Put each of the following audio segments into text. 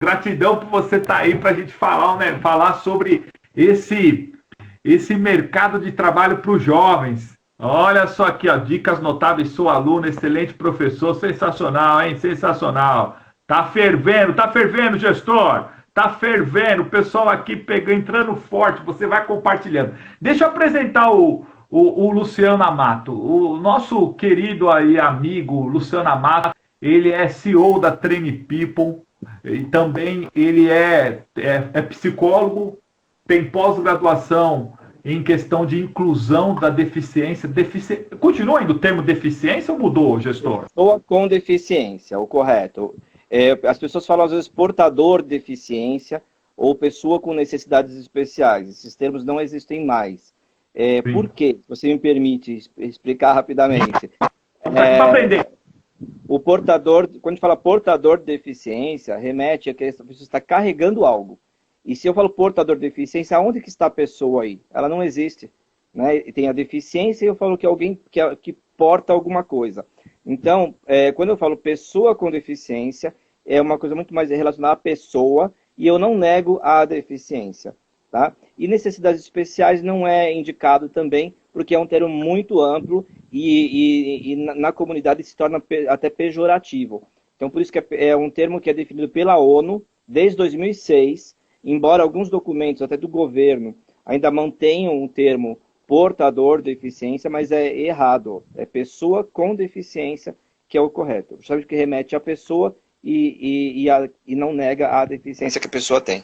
Gratidão por você estar aí para a gente falar, né, falar sobre esse mercado de trabalho para os jovens. Olha só aqui, ó, dicas notáveis, sou aluno, excelente professor, sensacional, hein? Sensacional. Tá fervendo, gestor. Tá fervendo, o pessoal aqui pegando, entrando forte, você vai compartilhando. Deixa eu apresentar o Luciano Amato, o nosso querido aí amigo Luciano Amato, ele é CEO da Train People, e também ele é psicólogo, tem pós-graduação em questão de inclusão da deficiência. Continua ainda o termo deficiência ou mudou, gestor? Pessoa com deficiência, o correto. As pessoas falam às vezes portador de deficiência ou pessoa com necessidades especiais. Esses termos não existem mais. Por quê? Se você me permite explicar rapidamente. Estamos aqui para aprender. O portador, quando a gente fala portador de deficiência, remete a que essa pessoa está carregando algo. E se eu falo portador de deficiência, onde que está a pessoa aí? Ela não existe. Né? Tem a deficiência e eu falo que é alguém que porta alguma coisa. Então, quando eu falo pessoa com deficiência, é uma coisa muito mais relacionada à pessoa e eu não nego a deficiência. Tá? E necessidades especiais não é indicado também, porque é um termo muito amplo e na comunidade se torna até pejorativo. Então, por isso que é um termo que é definido pela ONU desde 2006, embora alguns documentos, até do governo, ainda mantenham o termo portador de deficiência, mas é errado. É pessoa com deficiência que é o correto. Sabe que remete à pessoa e não nega a deficiência que a pessoa tem.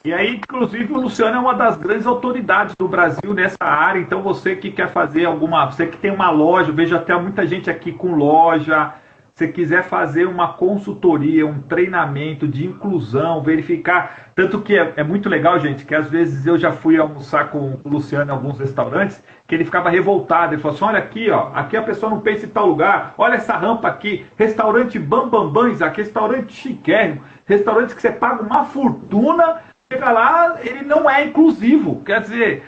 E aí, inclusive, o Luciano é uma das grandes autoridades do Brasil nessa área. Então, você que quer fazer você que tem uma loja, eu vejo até muita gente aqui com loja. Se quiser fazer uma consultoria, um treinamento de inclusão, verificar. Tanto que é muito legal, gente, que às vezes eu já fui almoçar com o Luciano em alguns restaurantes, que ele ficava revoltado. Ele falou assim: olha aqui, ó, aqui a pessoa não pensa em tal lugar, olha essa rampa aqui, restaurante Bambambam, Isaac, restaurante chiquérrimo, restaurante que você paga uma fortuna. Chega lá, ele não é inclusivo. Quer dizer,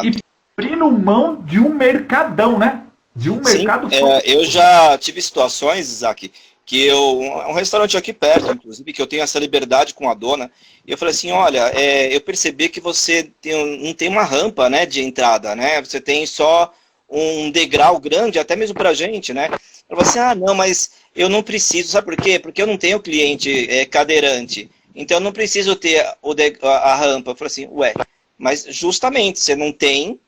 e abrindo mão de um mercadão, né? De um mercado. Eu já tive situações, Isaac, que um restaurante aqui perto, inclusive, que eu tenho essa liberdade com a dona, e eu falei assim: olha, eu percebi que você não tem uma rampa, né, de entrada, né? Você tem só um degrau grande, até mesmo pra gente, né? Ela falou assim: ah, não, mas eu não preciso, sabe por quê? Porque eu não tenho cliente cadeirante. Então eu não preciso ter a rampa. Eu falei assim, mas justamente você não tem,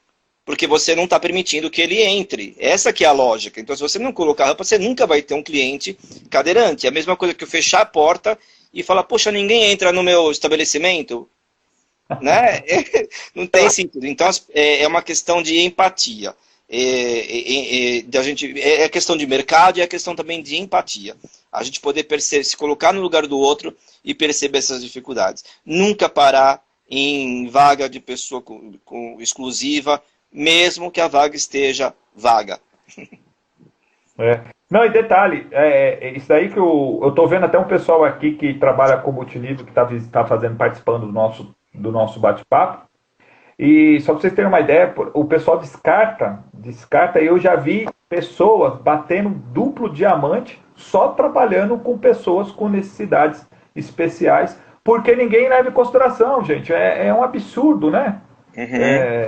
porque você não está permitindo que ele entre. Essa que é a lógica. Então se você não colocar a rampa, você nunca vai ter um cliente cadeirante. É a mesma coisa que eu fechar a porta e falar: poxa, ninguém entra no meu estabelecimento. Né? Não tem sentido. Então é uma questão de empatia. É questão de mercado e é questão também de empatia. A gente poder se colocar no lugar do outro e perceber essas dificuldades. Nunca parar em vaga de pessoa com exclusiva, mesmo que a vaga esteja vaga. Não, e detalhe, isso daí que eu tô vendo até um pessoal aqui que trabalha com multinível, que tá participando do nosso bate-papo. E só para vocês terem uma ideia, o pessoal descarta, e eu já vi pessoas batendo duplo diamante só trabalhando com pessoas com necessidades especiais, porque ninguém leva em consideração, gente. É um absurdo, né? Uhum.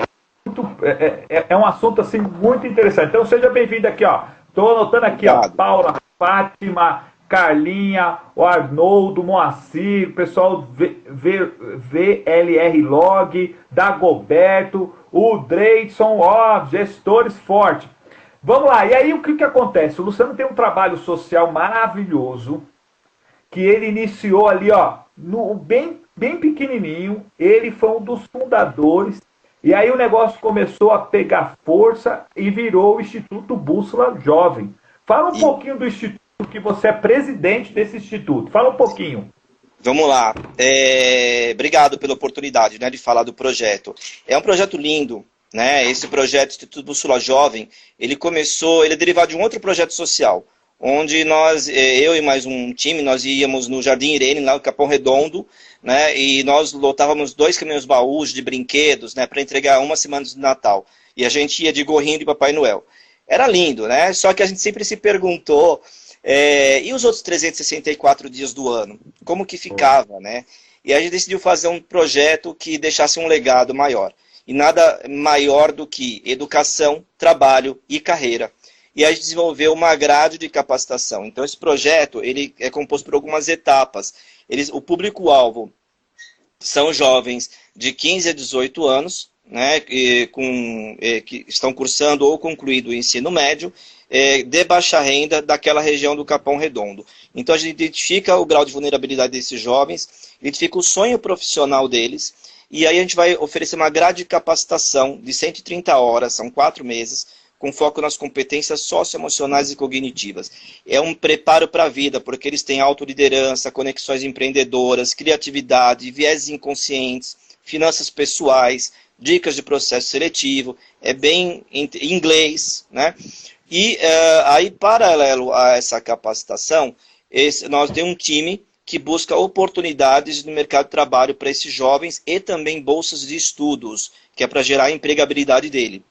É um assunto assim muito interessante. Então seja bem-vindo aqui, ó. Estou anotando aqui, ó, Paula, Fátima, Carlinha, o Arnoldo, Moacir, o pessoal VLR Log, Dagoberto, o Dreidson, ó, gestores fortes. Vamos lá, e aí o que acontece? O Luciano tem um trabalho social maravilhoso, que ele iniciou ali, ó, bem pequenininho. Ele foi um dos fundadores, e aí o negócio começou a pegar força e virou o Instituto Bússola Jovem. Fala um pouquinho do Instituto, que você é presidente desse instituto. Fala um pouquinho. Vamos lá. Obrigado pela oportunidade, né, de falar do projeto. É um projeto lindo, né? Esse projeto Instituto Bússola Jovem, ele é derivado de um outro projeto social, onde eu e mais um time, nós íamos no Jardim Irene, lá no Capão Redondo, né? E nós lotávamos 2 caminhões baús de brinquedos, né, para entregar uma semana de Natal. E a gente ia de gorrinho de Papai Noel. Era lindo, né? Só que a gente sempre se perguntou E os outros 364 dias do ano? Como que ficava, né? E a gente decidiu fazer um projeto que deixasse um legado maior. E nada maior do que educação, trabalho e carreira. E a gente desenvolveu uma grade de capacitação. Então, esse projeto ele é composto por algumas etapas. O público-alvo são jovens de 15 a 18 anos, né, que estão cursando ou concluído o ensino médio, de baixa renda daquela região do Capão Redondo. Então, a gente identifica o grau de vulnerabilidade desses jovens, identifica o sonho profissional deles, e aí a gente vai oferecer uma grade de capacitação de 130 horas, são 4 meses, com foco nas competências socioemocionais e cognitivas. É um preparo para a vida, porque eles têm autoliderança, conexões empreendedoras, criatividade, viéses inconscientes, finanças pessoais, dicas de processo seletivo, é bem em inglês, né? E aí, paralelo a essa capacitação, nós temos um time que busca oportunidades no mercado de trabalho para esses jovens e também bolsas de estudos, que é para gerar a empregabilidade dele.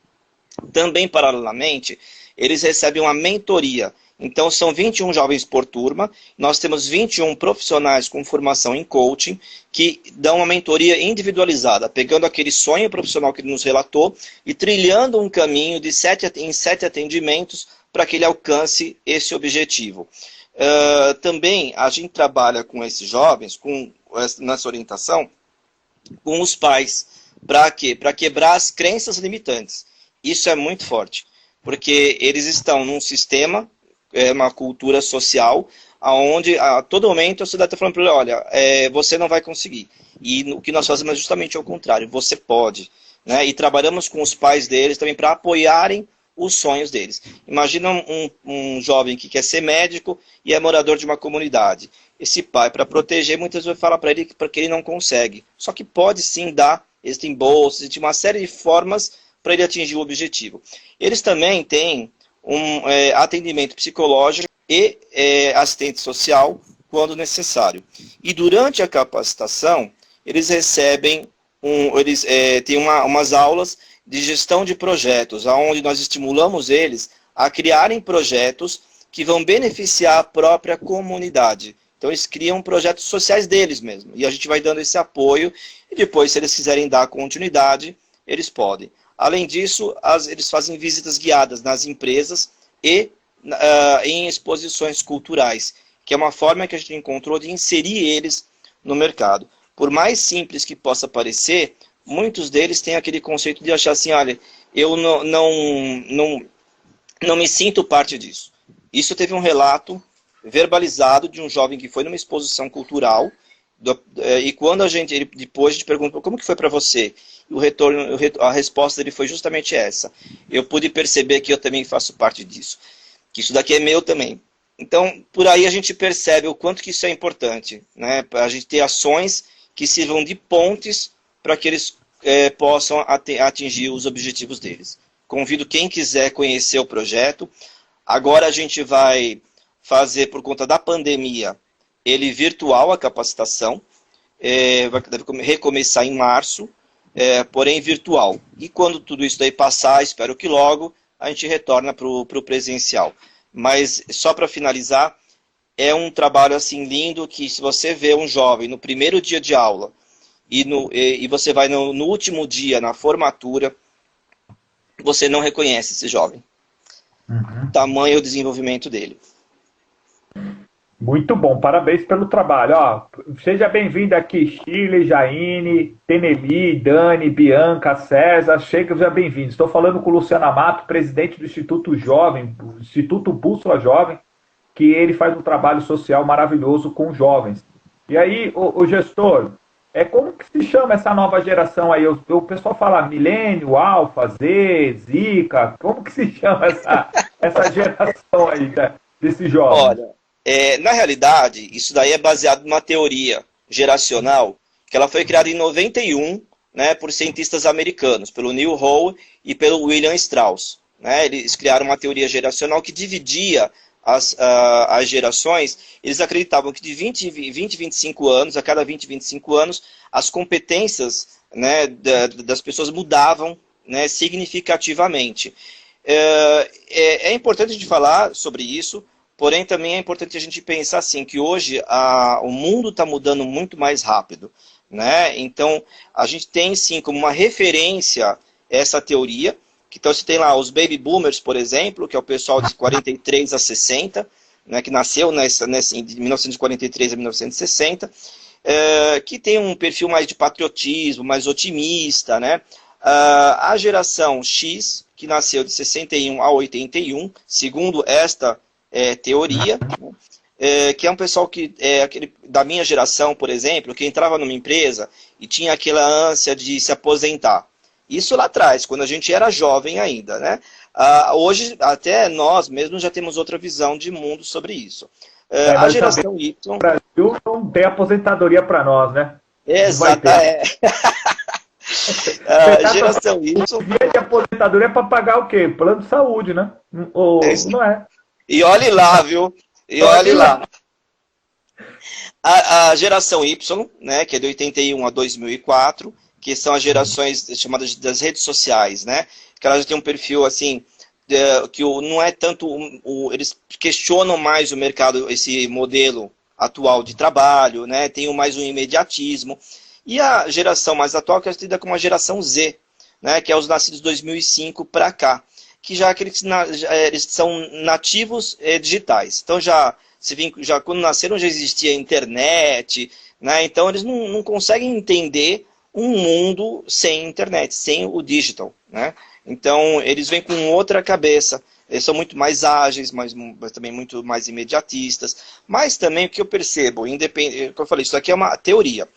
Também, paralelamente, eles recebem uma mentoria. Então, são 21 jovens por turma. Nós temos 21 profissionais com formação em coaching que dão uma mentoria individualizada, pegando aquele sonho profissional que ele nos relatou e trilhando um caminho em 7 atendimentos para que ele alcance esse objetivo. Também, a gente trabalha com esses jovens, nessa orientação, com os pais. Para quê? Para quebrar as crenças limitantes. Isso é muito forte, porque eles estão num sistema, uma cultura social, onde a todo momento a sociedade está falando para ele, olha, você não vai conseguir. E o que nós fazemos é justamente ao contrário, você pode. Né? E trabalhamos com os pais deles também para apoiarem os sonhos deles. Imagina um jovem que quer ser médico e é morador de uma comunidade. Esse pai, para proteger, muitas vezes vai falar para ele que ele não consegue. Só que pode sim dar, existem bolsas, existe uma série de formas para ele atingir o objetivo. Eles também têm atendimento psicológico e assistente social quando necessário. E durante a capacitação, eles recebem, têm umas aulas de gestão de projetos, onde nós estimulamos eles a criarem projetos que vão beneficiar a própria comunidade. Então, eles criam projetos sociais deles mesmo. E a gente vai dando esse apoio, e depois, se eles quiserem dar continuidade, eles podem. Além disso, eles fazem visitas guiadas nas empresas e em exposições culturais, que é uma forma que a gente encontrou de inserir eles no mercado. Por mais simples que possa parecer, muitos deles têm aquele conceito de achar assim, olha, eu não me sinto parte disso. Isso teve um relato verbalizado de um jovem que foi numa exposição cultural, e quando depois a gente perguntou como que foi para você, a resposta dele foi justamente essa. Eu pude perceber que eu também faço parte disso, que isso daqui é meu também. Então, por aí a gente percebe o quanto que isso é importante, né? Para a gente ter ações que sirvam de pontes para que eles possam atingir os objetivos deles. Convido quem quiser conhecer o projeto. Agora a gente vai fazer, por conta da pandemia, ele virtual, a capacitação, deve recomeçar em março, porém virtual. E quando tudo isso daí passar, espero que logo, a gente retorna para o presencial. Mas, só para finalizar, é um trabalho assim lindo que se você vê um jovem no primeiro dia de aula e você vai no último dia, na formatura, você não reconhece esse jovem. Uhum. Tamanho o desenvolvimento dele. Muito bom, parabéns pelo trabalho. Ó, seja bem-vindo aqui, Shirley, Jaine, Teneli, Dani, Bianca, César, seja bem-vindo. Estou falando com o Luciano Amato, presidente do Instituto Jovem, Instituto Bússola Jovem, que ele faz um trabalho social maravilhoso com jovens. E aí, o gestor, como que se chama essa nova geração aí? O pessoal fala milênio, alfa, Z, Zika, como que se chama essa geração aí desses jovens? Olha, na realidade, isso daí é baseado numa teoria geracional que ela foi criada em 91, né, por cientistas americanos, pelo Neil Howe e pelo William Strauss. Né? Eles criaram uma teoria geracional que dividia as gerações. Eles acreditavam que de 20 a 25 anos, a cada 20 a 25 anos, as competências, né, das pessoas mudavam, né, significativamente. É importante a gente falar sobre isso, porém também é importante a gente pensar assim, que hoje o mundo está mudando muito mais rápido, né? Então, a gente tem sim como uma referência essa teoria, que então você tem lá os baby boomers, por exemplo, que é o pessoal de 43 a 60, né, que nasceu de 1943 a 1960, que tem um perfil mais de patriotismo, mais otimista, né? A geração X, que nasceu de 61 a 81, segundo esta teoria, né? Que é um pessoal que da minha geração, por exemplo, que entrava numa empresa e tinha aquela ânsia de se aposentar. Isso lá atrás, quando a gente era jovem ainda, né? Hoje, até nós mesmos já temos outra visão de mundo sobre isso. A geração Y... O Brasil não tem aposentadoria para nós, né? Exato, geração Y... De aposentadoria para pagar o quê? Plano de saúde, né? Ou, não é? E olhe lá, viu? E olhe lá. A geração Y, né, que é de 81 a 2004, que são as gerações chamadas das redes sociais, né? Que elas têm um perfil assim, que não é tanto... eles questionam mais o mercado, esse modelo atual de trabalho, né? Tem mais um imediatismo. E a geração mais atual, que é tida como a geração Z, né? Que é os nascidos de 2005 para cá, que já eles são nativos digitais. Então já quando nasceram já existia internet, né? Então eles não conseguem entender um mundo sem internet, sem o digital, né? Então eles vêm com outra cabeça, eles são muito mais ágeis, mas também muito mais imediatistas. Mas também o que eu percebo, independente, como eu falei, isso aqui é uma teoria.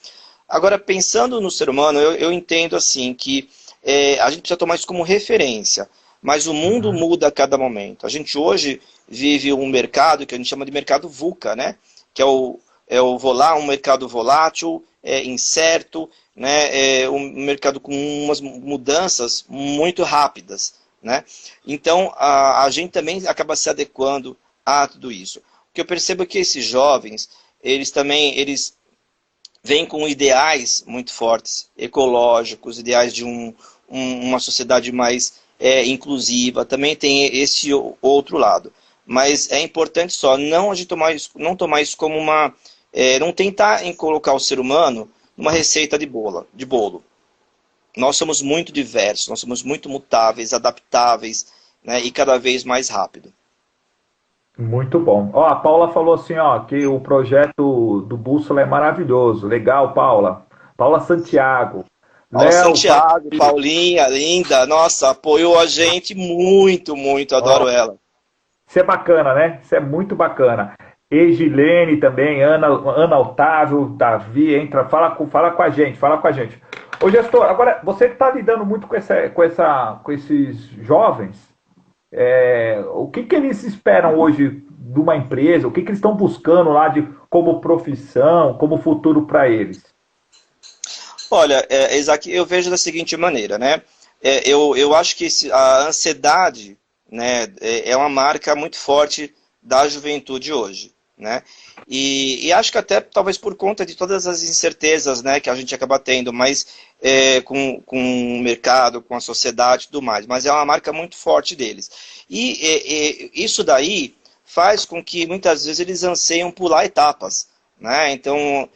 Agora, pensando no ser humano, eu entendo assim que a gente precisa tomar isso como referência, mas o mundo muda a cada momento. A gente hoje vive um mercado que a gente chama de mercado VUCA, né? Que é um mercado volátil, incerto, né? Um mercado com umas mudanças muito rápidas, né? Então, a gente também acaba se adequando a tudo isso. O que eu percebo é que esses jovens, eles vêm com ideais muito fortes, ecológicos, ideais de uma sociedade mais inclusiva, também tem esse outro lado. Mas é importante só não tomar isso como não tentar colocar o ser humano numa receita de bolo. Nós somos muito diversos, nós somos muito mutáveis, adaptáveis, né, e cada vez mais rápido. Muito bom. Ó, a Paula falou assim, ó, que o projeto do Bússola é maravilhoso. Legal, Paula. Paula Santiago. Léo Santiago, Paulinha, linda. Nossa, apoiou a gente muito, muito. Adoro ela. Isso é bacana, né? Isso é muito bacana. Egilene também, Ana Otávio, Davi, entra, fala com a gente, Ô, gestor, agora, você está lidando muito com esses jovens, o que eles esperam hoje de uma empresa, o que eles estão buscando lá como profissão, como futuro para eles? Olha, Isaac, eu vejo da seguinte maneira, né? Eu acho que a ansiedade, né, é uma marca muito forte da juventude hoje, né? E acho que até talvez por conta de todas as incertezas, né, que a gente acaba tendo, mas com o mercado, com a sociedade e tudo mais, mas é uma marca muito forte deles. E isso daí faz com que muitas vezes eles anseiam pular etapas, né? Então,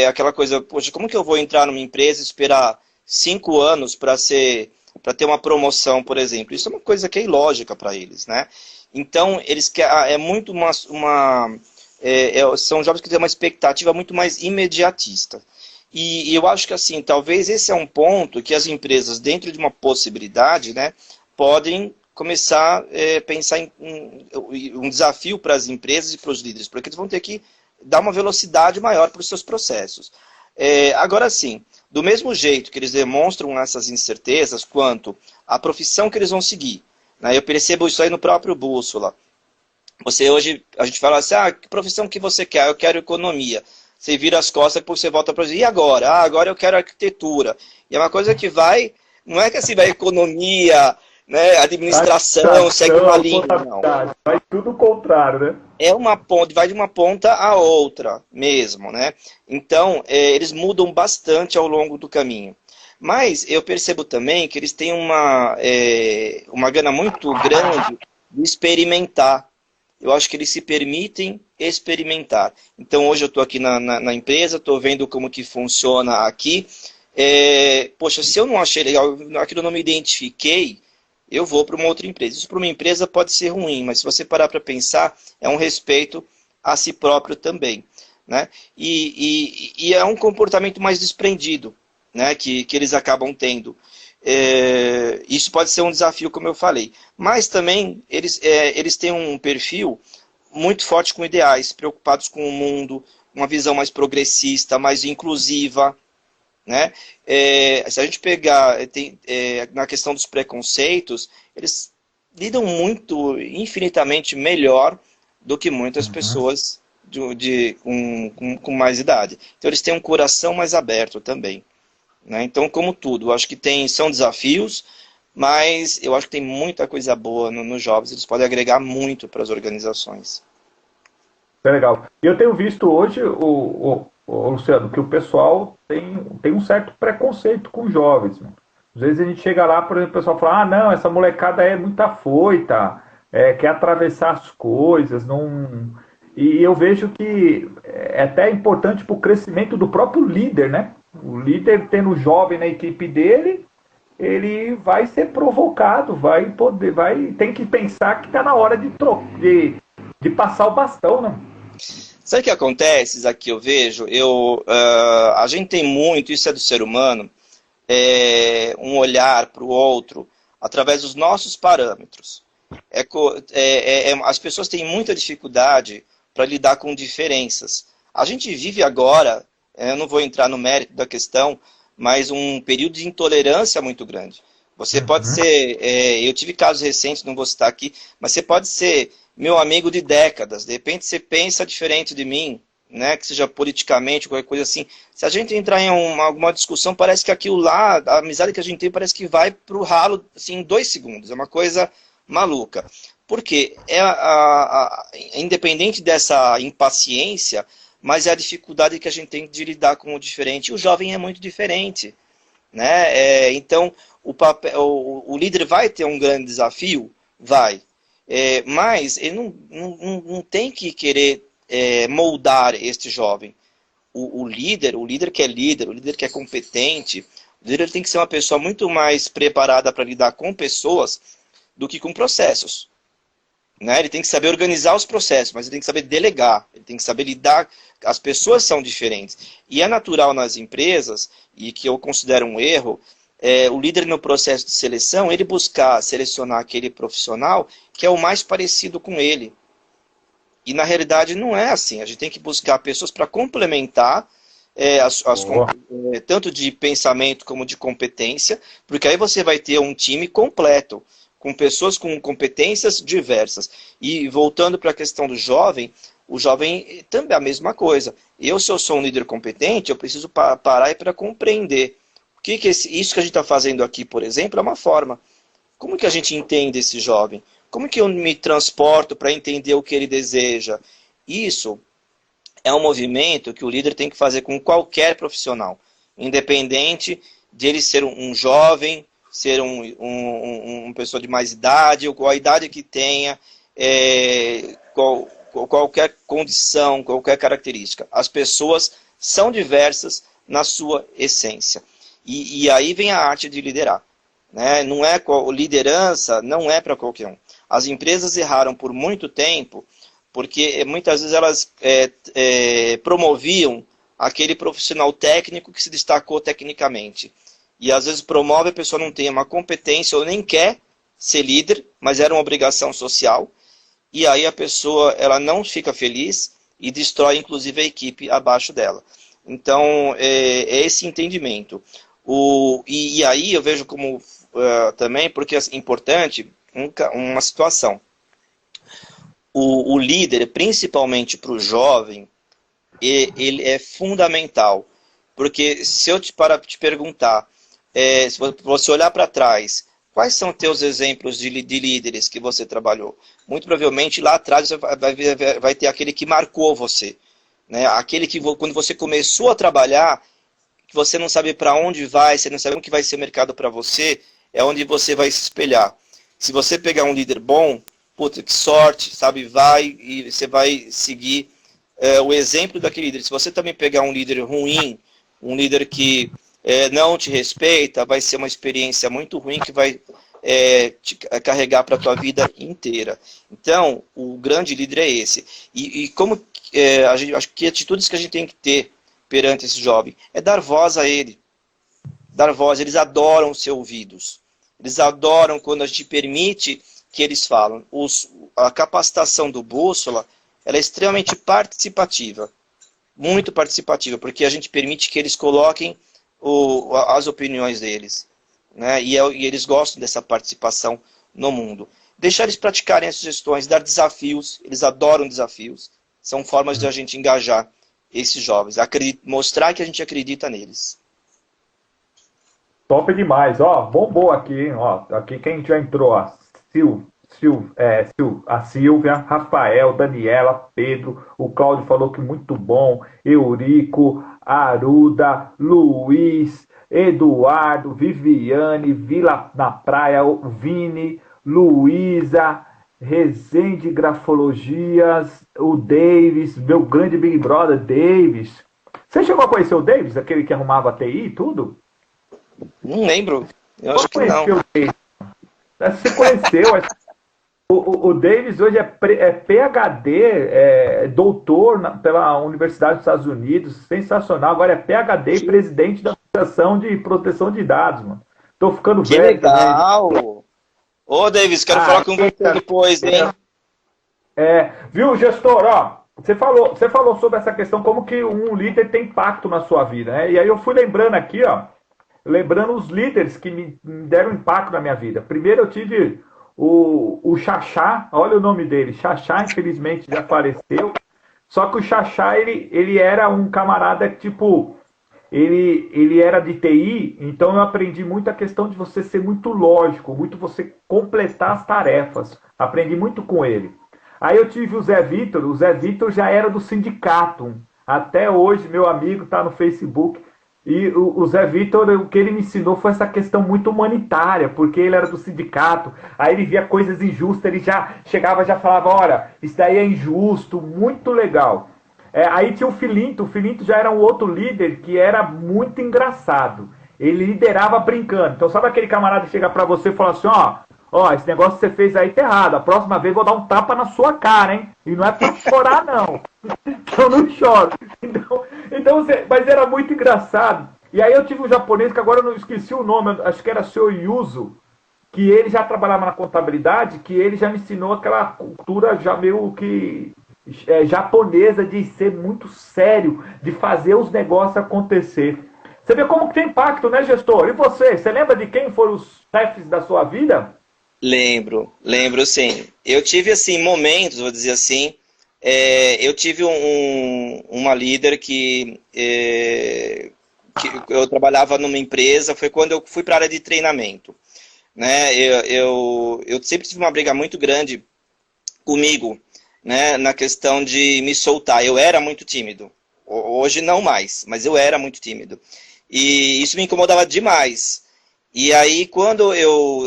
aquela coisa, poxa, como que eu vou entrar numa empresa e esperar 5 anos para ter uma promoção, por exemplo? Isso é uma coisa que é ilógica para eles, né? Então, eles querem, muito são jovens que têm uma expectativa muito mais imediatista. E eu acho que, assim, talvez esse é um ponto que as empresas, dentro de uma possibilidade, né, podem começar a pensar em um desafio para as empresas e para os líderes, porque eles vão ter que dar uma velocidade maior para os seus processos. Agora sim, do mesmo jeito que eles demonstram essas incertezas quanto à profissão que eles vão seguir, né, eu percebo isso aí no próprio Bússola. Hoje, a gente fala assim, que profissão que você quer? Eu quero economia. Você vira as costas e depois você volta para... E agora? Agora eu quero arquitetura. E é uma coisa que não é que assim vai economia, né, administração, segue uma linha, não. Vai tudo o contrário, né? Vai de uma ponta a outra mesmo, né? Então, eles mudam bastante ao longo do caminho. Mas eu percebo também que eles têm uma gana muito grande de experimentar. eu acho que eles se permitem experimentar. Então, hoje eu estou aqui na empresa, estou vendo como que funciona aqui. Poxa, se eu não achei legal, aquilo eu não me identifiquei, eu vou para uma outra empresa. Isso para uma empresa pode ser ruim, mas se você parar para pensar, é um respeito a si próprio também, né? E é um comportamento mais desprendido, né, que eles acabam tendo. Isso pode ser um desafio, como eu falei. Mas também eles têm um perfil muito forte com ideais, preocupados com o mundo, uma visão mais progressista, mais inclusiva, né? Se a gente pegar na questão dos preconceitos, eles lidam muito, infinitamente melhor do que muitas pessoas com mais idade. Então eles têm um coração mais aberto também, né? Então, como tudo, eu acho que são desafios, mas eu acho que tem muita coisa boa nos jovens, eles podem agregar muito para as organizações. É legal. E eu tenho visto hoje, Luciano, que o pessoal tem um certo preconceito com jovens. Mano. Às vezes a gente chega lá, por exemplo, o pessoal fala, não, essa molecada é muito afoita, quer atravessar as coisas, não... E eu vejo que é até importante para o crescimento do próprio líder, né? O líder tendo jovem na equipe dele, ele vai ser provocado, tem que pensar que está na hora de passar o bastão, né? Sabe o que acontece? Aqui eu vejo, a gente tem muito, isso é do ser humano, um olhar para o outro através dos nossos parâmetros. As pessoas têm muita dificuldade para lidar com diferenças. A gente vive agora, eu não vou entrar no mérito da questão, mas um período de intolerância muito grande. Você pode ser, eu tive casos recentes, não vou citar aqui, mas você pode ser meu amigo de décadas, de repente você pensa diferente de mim, né, que seja politicamente, qualquer coisa assim. Se a gente entrar em alguma discussão, parece que aquilo lá, a amizade que a gente tem, parece que vai para o ralo assim, em 2 segundos. É uma coisa maluca. Porque independente dessa impaciência, mas é a dificuldade que a gente tem de lidar com o diferente. E o jovem é muito diferente, né? Então, o líder vai ter um grande desafio? Vai. Mas ele não tem que querer moldar este jovem. O líder que é líder, o líder que é competente, o líder tem que ser uma pessoa muito mais preparada para lidar com pessoas do que com processos. Né? Ele tem que saber organizar os processos, mas ele tem que saber delegar, ele tem que saber lidar. As pessoas são diferentes. E é natural nas empresas, e que eu considero um erro, o líder no processo de seleção, ele buscar selecionar aquele profissional que é o mais parecido com ele. E na realidade não é assim. A gente tem que buscar pessoas para complementar tanto de pensamento como de competência, porque aí você vai ter um time completo, com pessoas com competências diversas. E voltando para a questão do jovem, o jovem também é a mesma coisa. Se eu sou um líder competente, eu preciso parar para compreender. Isso que a gente está fazendo aqui, por exemplo, é uma forma. Como que a gente entende esse jovem? Como que eu me transporto para entender o que ele deseja? Isso é um movimento que o líder tem que fazer com qualquer profissional, independente de ele ser um jovem, ser uma pessoa de mais idade, ou a idade que tenha, qualquer condição, qualquer característica. As pessoas são diversas na sua essência. E aí vem a arte de liderar. Né? Liderança não é para qualquer um. As empresas erraram por muito tempo, porque muitas vezes elas promoviam aquele profissional técnico que se destacou tecnicamente. E às vezes promove, a pessoa não tem uma competência ou nem quer ser líder, mas era uma obrigação social. E aí a pessoa ela não fica feliz e destrói inclusive a equipe abaixo dela. Então é esse entendimento. E aí eu vejo como também, porque é importante uma situação. O líder, principalmente para o jovem, ele é fundamental. Porque se eu te perguntar, se você olhar para trás, quais são teus exemplos de líderes que você trabalhou? Muito provavelmente lá atrás você vai ter aquele que marcou você. Né? Aquele que quando você começou a trabalhar, que você não sabe para onde vai, você não sabe como que vai ser o mercado para você, é onde você vai se espelhar. Se você pegar um líder bom, puta, que sorte, sabe? Vai e você vai seguir o exemplo daquele líder. Se você também pegar um líder ruim, um líder que não te respeita, vai ser uma experiência muito ruim que vai te carregar para a tua vida inteira. Então, o grande líder é esse. E como acho que atitudes que a gente tem que ter perante esse jovem é dar voz a ele. Dar voz, eles adoram ser ouvidos. Eles adoram quando a gente permite que eles falam. A capacitação do Bússola, ela é extremamente participativa. Muito participativa, porque a gente permite que eles coloquem as opiniões deles. Né? E eles gostam dessa participação no mundo. Deixar eles praticarem as sugestões, dar desafios, eles adoram desafios. São formas de a gente engajar esses jovens, mostrar que a gente acredita neles. Top demais, ó, bombou aqui, hein? Ó, aqui quem já entrou, ó, a Silvia, Rafael, Daniela, Pedro, o Cláudio falou que muito bom, Eurico, Aruda, Luiz, Eduardo, Viviane, Vila na Praia, Vini, Luísa, Resende Grafologias, o Davis, meu grande Big Brother, Davis. Você chegou a conhecer o Davis, aquele que arrumava a TI e tudo? Não lembro. Eu acho que não. Você conheceu. O Davis hoje é PhD, doutor pela Universidade dos Estados Unidos. Sensacional. Agora é PhD e presidente da Associação de Proteção de Dados, mano. Tô ficando que velho. Que legal! Ô, Davis, quero falar com você depois, hein? Viu, gestor? Ó, você falou sobre essa questão, como que um líder tem impacto na sua vida, né? E aí eu fui lembrando aqui, ó. Lembrando os líderes que me deram impacto na minha vida. Primeiro eu tive o Xaxá, olha o nome dele, Xaxá, infelizmente já faleceu. Só que o Xaxá, ele era um camarada tipo, ele era de TI, então eu aprendi muito a questão de você ser muito lógico, muito você completar as tarefas. Aprendi muito com ele. Aí eu tive o Zé Vitor já era do sindicato. Até hoje, meu amigo, tá no Facebook. E o Zé Vitor, o que ele me ensinou foi essa questão muito humanitária, porque ele era do sindicato, aí ele via coisas injustas, ele já chegava, já falava, olha, isso daí é injusto, muito legal. Aí tinha o Filinto já era um outro líder que era muito engraçado, ele liderava brincando. Então sabe aquele camarada que chega pra você e fala assim, ó, esse negócio que você fez aí tá errado, a próxima vez eu vou dar um tapa na sua cara, hein? E não é pra chorar, não. Eu não choro. Então, mas era muito engraçado. E aí eu tive um japonês, que agora eu não esqueci o nome, acho que era seu Yuzo, que ele já trabalhava na contabilidade, que ele já me ensinou aquela cultura já meio que japonesa de ser muito sério, de fazer os negócios acontecer. Você vê como que tem impacto, né, gestor? E você lembra de quem foram os chefes da sua vida? Lembro sim. Eu tive, assim, momentos, vou dizer assim, eu tive uma líder que eu trabalhava numa empresa, foi quando eu fui para a área de treinamento. Né? Eu sempre tive uma briga muito grande comigo, né? Na questão de me soltar. Eu era muito tímido. Hoje não mais, mas eu era muito tímido. E isso me incomodava demais. E aí,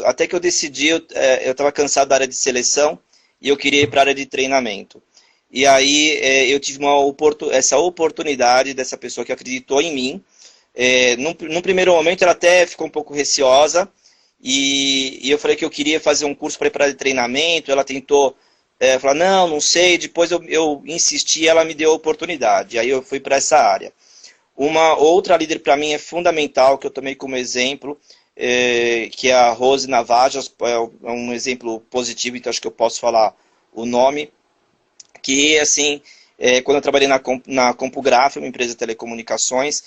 até que eu decidi, eu estava cansado da área de seleção e eu queria ir para a área de treinamento. E aí eu tive essa oportunidade dessa pessoa que acreditou em mim. Num primeiro momento ela até ficou um pouco receosa e eu falei que eu queria fazer um curso para ir para a área de treinamento. Ela tentou falar, não sei. Depois eu insisti e ela me deu a oportunidade. Aí eu fui para essa área. Uma outra líder para mim é fundamental, que eu tomei como exemplo, que é a Rose Navajas, é um exemplo positivo, então acho que eu posso falar o nome, que assim, quando eu trabalhei na CompuGraph, uma empresa de telecomunicações,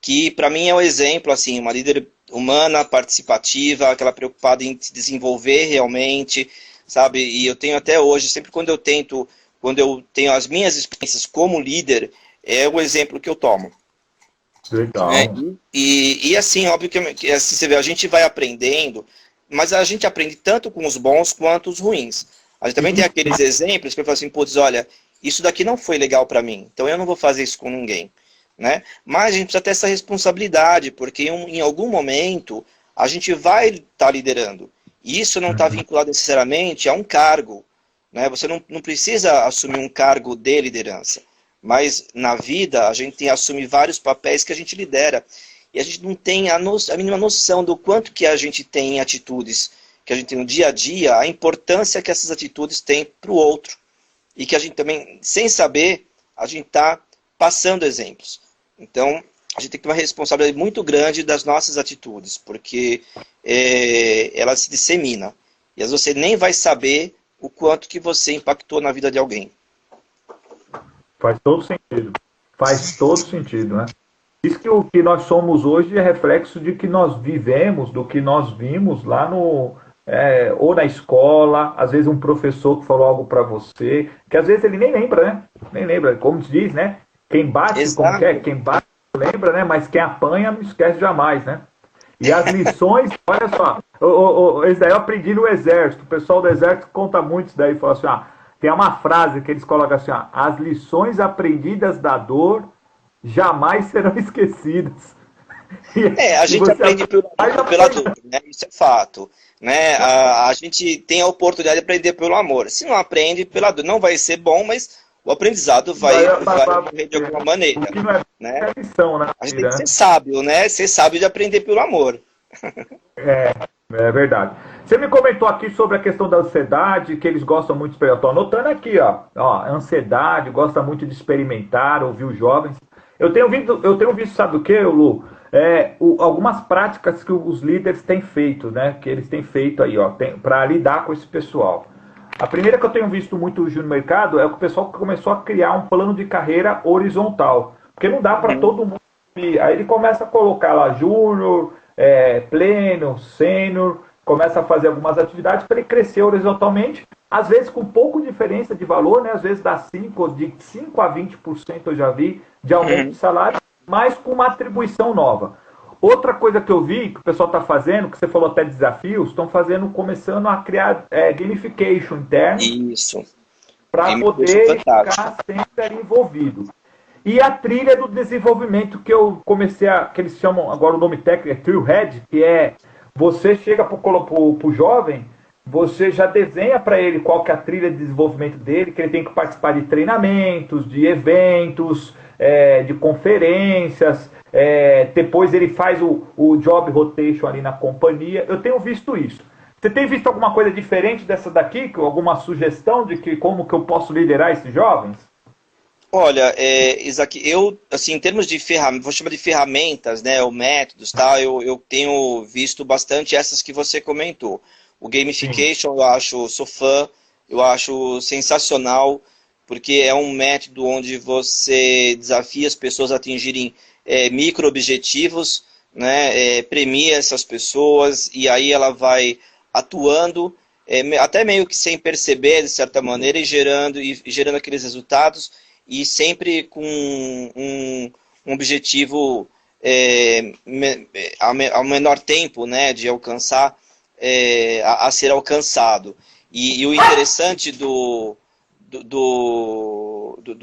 que para mim é um exemplo, assim, uma líder humana, participativa, aquela preocupada em se desenvolver realmente, sabe? E eu tenho até hoje, sempre quando eu tenho as minhas experiências como líder, é o exemplo que eu tomo. Legal. E assim, óbvio que assim, você vê, a gente vai aprendendo, mas a gente aprende tanto com os bons quanto os ruins. A gente também tem aqueles exemplos que eu falo assim, putz, olha, isso daqui não foi legal para mim, então eu não vou fazer isso com ninguém. Né? Mas a gente precisa ter essa responsabilidade, porque em algum momento a gente vai estar liderando. E isso não está vinculado necessariamente a um cargo. né? Você não precisa assumir um cargo de liderança, mas na vida a gente assume vários papéis que a gente lidera, e a gente não tem a mínima noção do quanto que a gente tem em atitudes que a gente tem no dia a dia, a importância que essas atitudes têm para o outro, e que a gente também, sem saber, a gente está passando exemplos. Então, a gente tem que ter uma responsabilidade muito grande das nossas atitudes, porque ela se dissemina. E às vezes você nem vai saber o quanto que você impactou na vida de alguém. Faz todo sentido. Faz todo sentido, né? Diz que o que nós somos hoje é reflexo de que nós vivemos, do que nós vimos lá ou na escola, às vezes um professor que falou algo para você, que às vezes ele nem lembra, né? Nem lembra, como se diz, né? Quem bate, como que é? Quem bate lembra, né? Mas quem apanha não esquece jamais, né? E as lições, olha só, esse daí eu aprendi no Exército, o pessoal do Exército conta muito isso daí, fala assim, tem uma frase que eles colocam assim, as lições aprendidas da dor jamais serão esquecidas. A gente aprende pela dor, né? Isso é fato. Né? A gente tem a oportunidade de aprender pelo amor. Se não aprende pela dor, não vai ser bom, mas o aprendizado vai morrer de alguma maneira. Né? A gente tem que ser sábio, né? Ser sábio de aprender pelo amor. É verdade. Você me comentou aqui sobre a questão da ansiedade, que eles gostam muito de experimentar. Estou anotando aqui, ansiedade, gosta muito de experimentar, ouvir os jovens. Eu tenho visto, sabe o que, Lu? Algumas práticas que os líderes têm feito, né? Que eles têm feito aí, para lidar com esse pessoal. A primeira que eu tenho visto muito no mercado é o pessoal que começou a criar um plano de carreira horizontal. Porque não dá para todo mundo. Aí ele começa a colocar lá júnior, pleno, sênior, começa a fazer algumas atividades para ele crescer horizontalmente, às vezes com pouco diferença de valor, né? Às vezes dá de 5 a 20% eu já vi de aumento de salário, mas com uma atribuição nova. Outra coisa que eu vi que o pessoal está fazendo, que você falou até desafios, estão começando a criar gamification interno. Isso. Para poder ficar sempre envolvido. E a trilha do desenvolvimento que eu comecei que eles chamam, agora o nome técnico é Trailhead, que você chega para o jovem, você já desenha para ele qual que é a trilha de desenvolvimento dele, que ele tem que participar de treinamentos, de eventos, de conferências, depois ele faz o job rotation ali na companhia. Eu tenho visto isso. Você tem visto alguma coisa diferente dessa daqui? Alguma sugestão de como que eu posso liderar esses jovens? Olha, Isaac, eu, assim, em termos de vou chamar de ferramentas, né, ou métodos, tá, eu tenho visto bastante essas que você comentou. O gamification, sou fã, eu acho sensacional, porque é um método onde você desafia as pessoas a atingirem micro-objetivos, né, premia essas pessoas, e aí ela vai atuando, até meio que sem perceber, de certa maneira, e gerando aqueles resultados, e sempre com um objetivo ao menor tempo, né, de alcançar, a ser alcançado. E o interessante do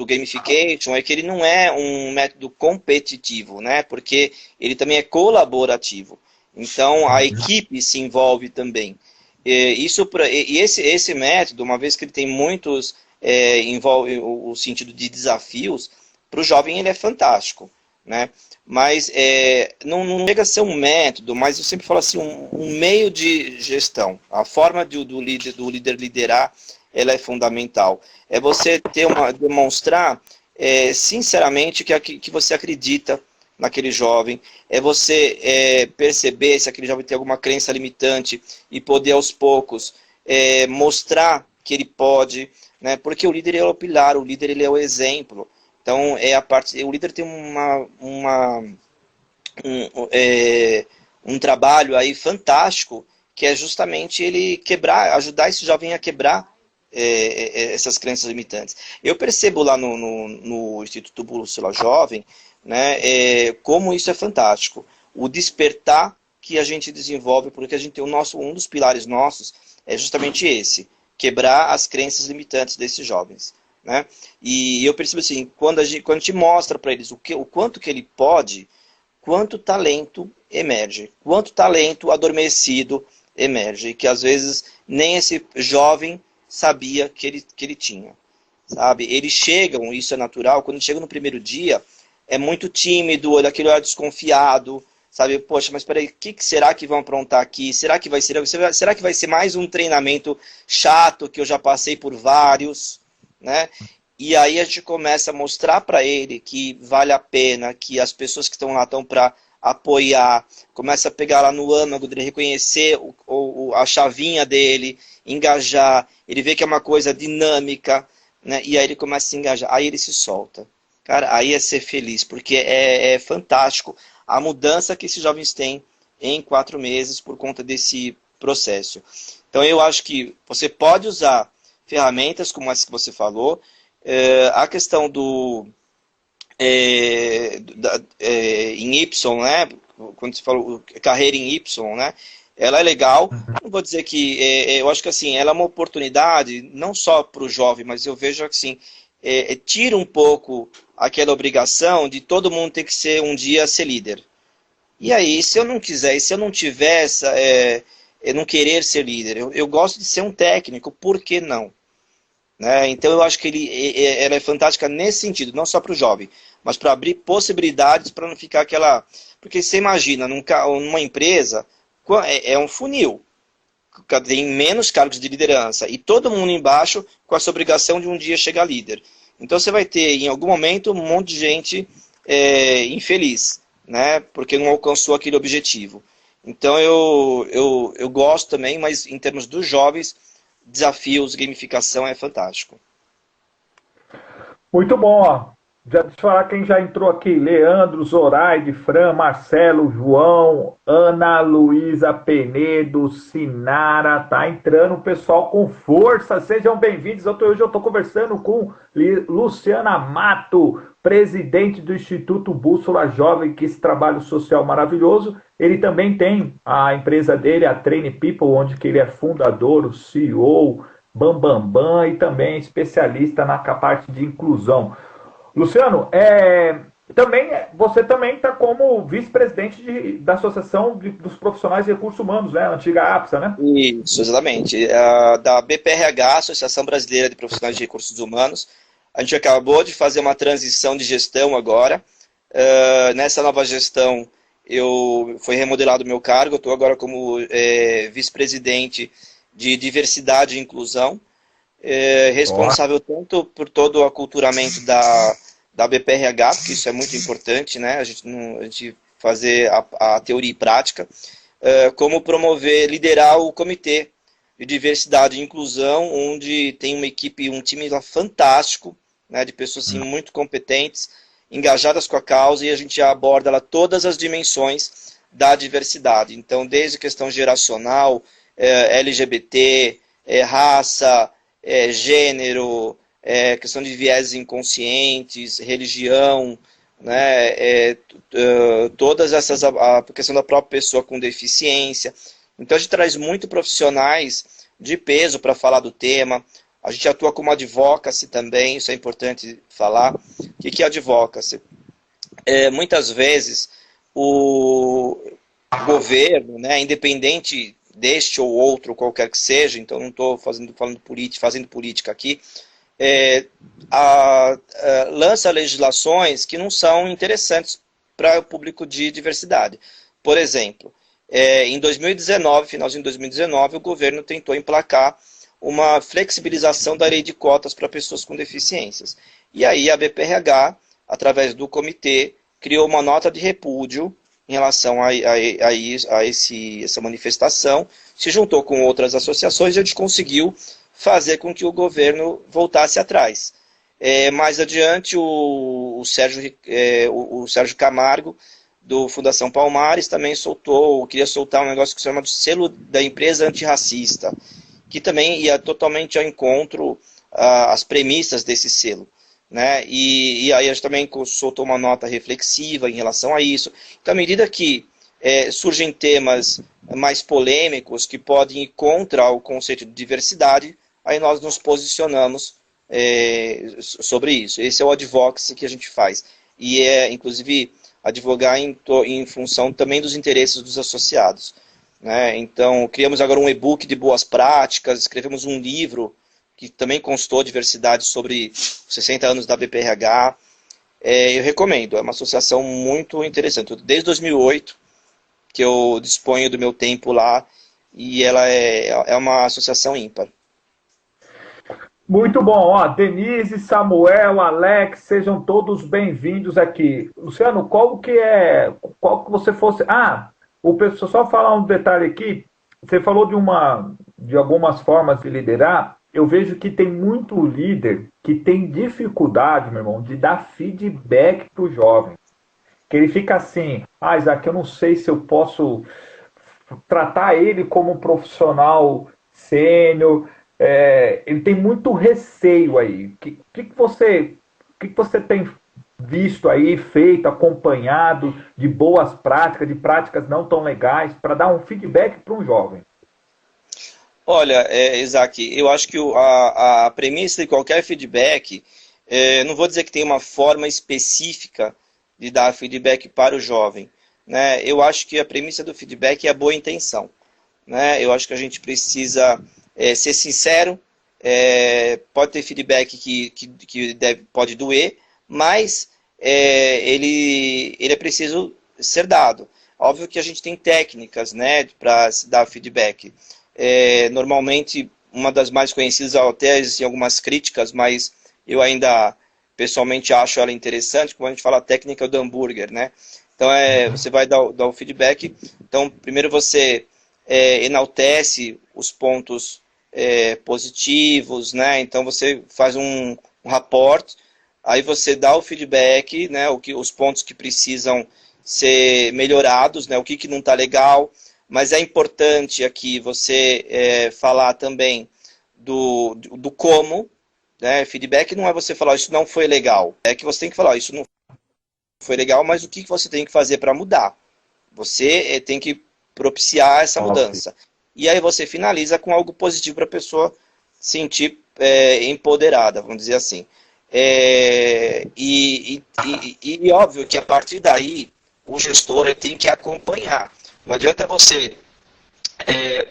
gamification é que ele não é um método competitivo, né, porque ele também é colaborativo. Então, a equipe se envolve também. Esse método, uma vez que ele tem muitos... envolve o sentido de desafios, para o jovem ele é fantástico, né? Mas não chega a ser um método, mas eu sempre falo assim, um meio de gestão. A forma do líder liderar, ela é fundamental. É você demonstrar sinceramente que você acredita naquele jovem, é você perceber se aquele jovem tem alguma crença limitante e poder aos poucos mostrar que ele pode, né? Porque o líder é o pilar, o líder ele é o exemplo. Então o líder tem um trabalho aí fantástico, que é justamente ele ajudar esse jovem a quebrar essas crenças limitantes. Eu percebo lá no Instituto Bússola Jovem, né, como isso é fantástico. O despertar que a gente desenvolve, porque a gente tem um dos pilares nossos é justamente esse: quebrar as crenças limitantes desses jovens, né? E eu percebo assim, quando a gente mostra para eles o quanto que ele pode, quanto talento emerge, quanto talento adormecido emerge, que às vezes nem esse jovem sabia que ele tinha, sabe? Eles chegam, isso é natural, quando chegam no primeiro dia, é muito tímido, olha aquele olhar desconfiado, sabe? Poxa, mas peraí, o que será que vão aprontar aqui? Será que vai ser mais um treinamento chato que eu já passei por vários, né? E aí a gente começa a mostrar para ele que vale a pena, que as pessoas que estão lá estão para apoiar, começa a pegar lá no âmago dele, reconhecer a chavinha dele, engajar, ele vê que é uma coisa dinâmica, né? E aí ele começa a se engajar, aí ele se solta. Cara, aí é ser feliz, porque é fantástico a mudança que esses jovens têm em 4 meses por conta desse processo. Então eu acho que você pode usar ferramentas como essa que você falou, a questão do em Y, né? Quando você falou carreira em Y, né? Ela é legal. Não vou dizer que eu acho que assim, ela é uma oportunidade não só para o jovem, mas eu vejo assim, tira um pouco aquela obrigação de todo mundo ter que ser um dia ser líder. E aí, se eu não quiser, e se eu não tiver eu não querer ser líder, eu gosto de ser um técnico, por que não? Né? Então eu acho que ela é fantástica nesse sentido, não só para o jovem, mas para abrir possibilidades para não ficar aquela... Porque você imagina, numa empresa, é um funil, tem menos cargos de liderança, e todo mundo embaixo com essa obrigação de um dia chegar líder. Então você vai ter, em algum momento, um monte de gente infeliz, né? Porque não alcançou aquele objetivo. Então eu gosto também, mas em termos dos jovens, desafios, gamificação é fantástico. Muito bom, ó. Já deixa eu falar quem já entrou aqui: Leandro, Zoraide, Fran, Marcelo, João, Ana Luísa Penedo, Sinara, tá entrando o pessoal com força, sejam bem-vindos. Hoje eu estou conversando com Luciana Mato, presidente do Instituto Bússola Jovem, que esse trabalho social maravilhoso. Ele também tem a empresa dele, a Train People, onde que ele é fundador, o CEO, Bambambam, e também especialista na parte de inclusão. Luciano, você também está como vice-presidente da Associação dos Profissionais de Recursos Humanos, né? A antiga APSA, né? Isso, exatamente. Da BPRH, Associação Brasileira de Profissionais de Recursos Humanos. A gente acabou de fazer uma transição de gestão agora. Nessa nova gestão, foi remodelado o meu cargo. Eu estou agora como vice-presidente de Diversidade e Inclusão. Responsável tanto por todo o aculturamento da BPRH, porque isso é muito importante, né? A gente fazer a teoria e prática, como liderar o comitê de diversidade e inclusão, onde tem uma equipe, um time lá fantástico, né, de pessoas assim, muito competentes, engajadas com a causa, e a gente aborda lá todas as dimensões da diversidade. Então, desde questão geracional, LGBT, raça, gênero, questão de vieses inconscientes, religião, né, todas essas, a questão da própria pessoa com deficiência. Então a gente traz muito profissionais de peso para falar do tema. A gente atua como advocacy também, isso é importante falar. O que é advocacy? Muitas vezes o governo, né, independente deste ou outro, qualquer que seja, então não estou fazendo política aqui, lança legislações que não são interessantes para o público de diversidade. Por exemplo, em 2019, finalzinho de 2019, o governo tentou emplacar uma flexibilização da lei de cotas para pessoas com deficiências. E aí a BPRH, através do comitê, criou uma nota de repúdio em relação a essa manifestação, se juntou com outras associações e a gente conseguiu fazer com que o governo voltasse atrás. Mais adiante, o Sérgio Camargo, do Fundação Palmares, também queria soltar um negócio que se chama do selo da empresa antirracista, que também ia totalmente ao encontro às premissas desse selo. Né? E aí a gente também soltou uma nota reflexiva em relação a isso. Então, à medida que surgem temas mais polêmicos que podem ir contra o conceito de diversidade, aí nós nos posicionamos sobre isso. Esse é o advocacy que a gente faz. E inclusive, advogar em função também dos interesses dos associados. Né? Então, criamos agora um e-book de boas práticas, escrevemos um livro que também constou diversidade sobre 60 anos da BPRH. Eu recomendo, é uma associação muito interessante. Desde 2008 que eu disponho do meu tempo lá, e ela é uma associação ímpar. Muito bom, ó, Denise, Samuel, Alex, sejam todos bem-vindos aqui. Luciano, qual que você fosse... o pessoal, só falar um detalhe aqui, você falou de algumas formas de liderar, eu vejo que tem muito líder que tem dificuldade, meu irmão, de dar feedback para o jovem. Que ele fica assim, Isaac, eu não sei se eu posso tratar ele como um profissional sênior, ele tem muito receio aí. O que você tem visto aí, feito, acompanhado de boas práticas, de práticas não tão legais, para dar um feedback para um jovem? Olha, Isaac, eu acho que a premissa de qualquer feedback, não vou dizer que tem uma forma específica de dar feedback para o jovem, né? Eu acho que a premissa do feedback é a boa intenção, né? Eu acho que a gente precisa ser sincero, pode ter feedback que pode doer, mas ele é preciso ser dado. Óbvio que a gente tem técnicas, né, para se dar feedback. Normalmente, uma das mais conhecidas, até existem algumas críticas, mas eu ainda pessoalmente acho ela interessante, como a gente fala a técnica do hambúrguer, né? Então, você vai dar o feedback. Então, primeiro você enaltece os pontos positivos, né? Então, você faz um rapport, aí você dá o feedback, né? Os pontos que precisam ser melhorados, né? O que não está legal. Mas é importante aqui você falar também do como, né? Feedback não é você falar isso não foi legal. É que você tem que falar isso não foi legal, mas o que você tem que fazer para mudar? Você tem que propiciar essa mudança. E aí você finaliza com algo positivo para a pessoa sentir empoderada, vamos dizer assim. E óbvio que a partir daí o gestor tem que acompanhar. Não adianta você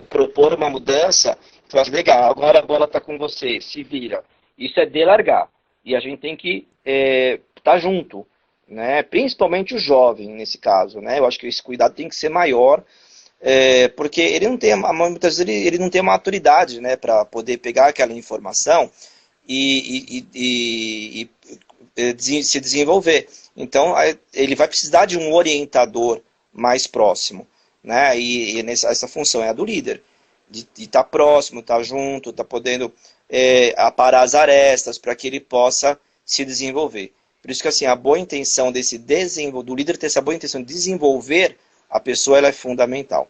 propor uma mudança e falar, legal, agora a bola está com você, se vira. Isso é delargar. E a gente tem que estar junto, né? Principalmente o jovem, nesse caso. Né? Eu acho que esse cuidado tem que ser maior, porque ele não tem, muitas vezes ele não tem maturidade, né, para poder pegar aquela informação e se desenvolver. Então, ele vai precisar de um orientador mais próximo. Né? E essa função é a do líder, de estar próximo, estar junto, estar podendo aparar as arestas para que ele possa se desenvolver. Por isso que assim, a boa intenção do líder ter essa boa intenção de desenvolver a pessoa, ela é fundamental.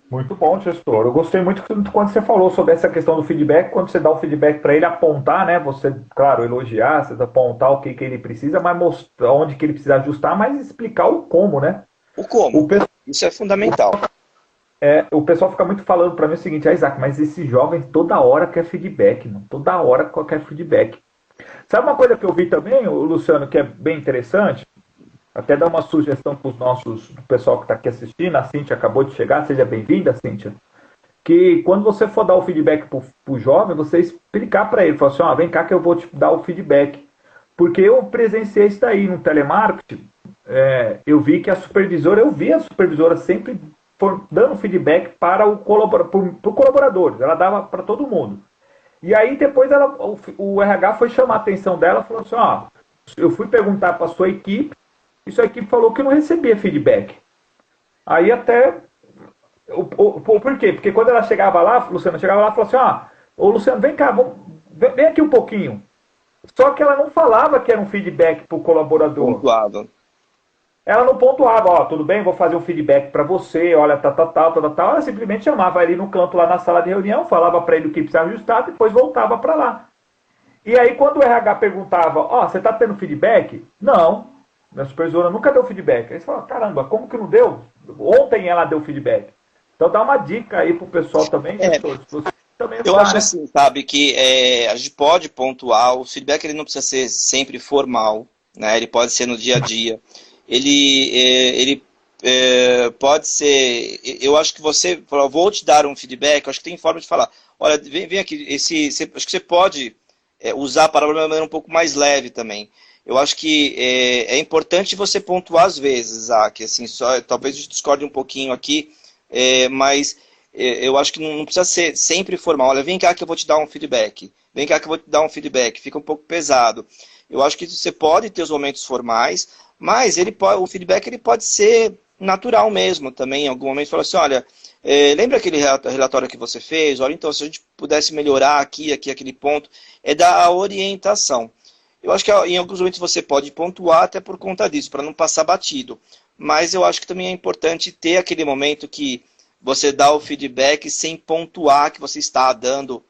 Muito bom, gestor. Eu gostei muito quando você falou sobre essa questão do feedback, quando você dá o feedback para ele apontar, né? Você, claro, elogiar, você apontar o que ele precisa, mas mostrar onde que ele precisa ajustar, mas explicar o como, né? O como. Isso é fundamental. O pessoal fica muito falando para mim o seguinte, Isaac, mas esse jovem toda hora quer feedback, não? Toda hora quer feedback. Sabe uma coisa que eu vi também, Luciano, que é bem interessante? Até dar uma sugestão para do pessoal que está aqui assistindo. A Cíntia acabou de chegar, seja bem-vinda, Cíntia. Que quando você for dar o feedback para o jovem, você explicar para ele, falar assim, vem cá que eu vou te dar o feedback. Porque eu presenciei isso daí no telemarketing, eu vi a supervisora sempre dando feedback para o colaborador, ela dava para todo mundo. E aí depois o RH foi chamar a atenção dela e falou assim, eu fui perguntar para a sua equipe, e sua equipe falou que não recebia feedback. Aí até... Por quê? Porque quando ela chegava lá, Luciano chegava lá e falou assim, ô Luciano, vem cá, vem aqui um pouquinho. Só que ela não falava que era um feedback para o colaborador. Pontuado. Ela não pontuava, tudo bem, vou fazer um feedback para você, olha, tal. Ela simplesmente chamava ele no canto lá na sala de reunião, falava para ele o que precisava ajustar, depois voltava para lá. E aí quando o RH perguntava, você está tendo feedback? Não, minha supervisora nunca deu feedback. Aí você fala, caramba, como que não deu? Ontem ela deu feedback. Então dá uma dica aí pro pessoal também, eu acho assim, sabe, que a gente pode pontuar, o feedback ele não precisa ser sempre formal, né? Ele pode ser no dia a dia. Ele pode ser, eu acho que você, vou te dar um feedback, eu acho que tem forma de falar, olha, vem aqui, acho que você pode usar a palavra de uma maneira um pouco mais leve também. Eu acho que é importante você pontuar às vezes, Isaac, assim, talvez a gente discorde um pouquinho aqui, mas eu acho que não precisa ser sempre formal. Olha, vem cá que eu vou te dar um feedback. Vem cá que eu vou te dar um feedback. Fica um pouco pesado. Eu acho que você pode ter os momentos formais, mas o feedback ele pode ser natural mesmo também. Em algum momento, fala assim, olha, lembra aquele relatório que você fez? Olha, então, se a gente pudesse melhorar aqui, aquele ponto, é dar a orientação. Eu acho que em alguns momentos você pode pontuar até por conta disso, para não passar batido. Mas eu acho que também é importante ter aquele momento que você dá o feedback sem pontuar que você está dando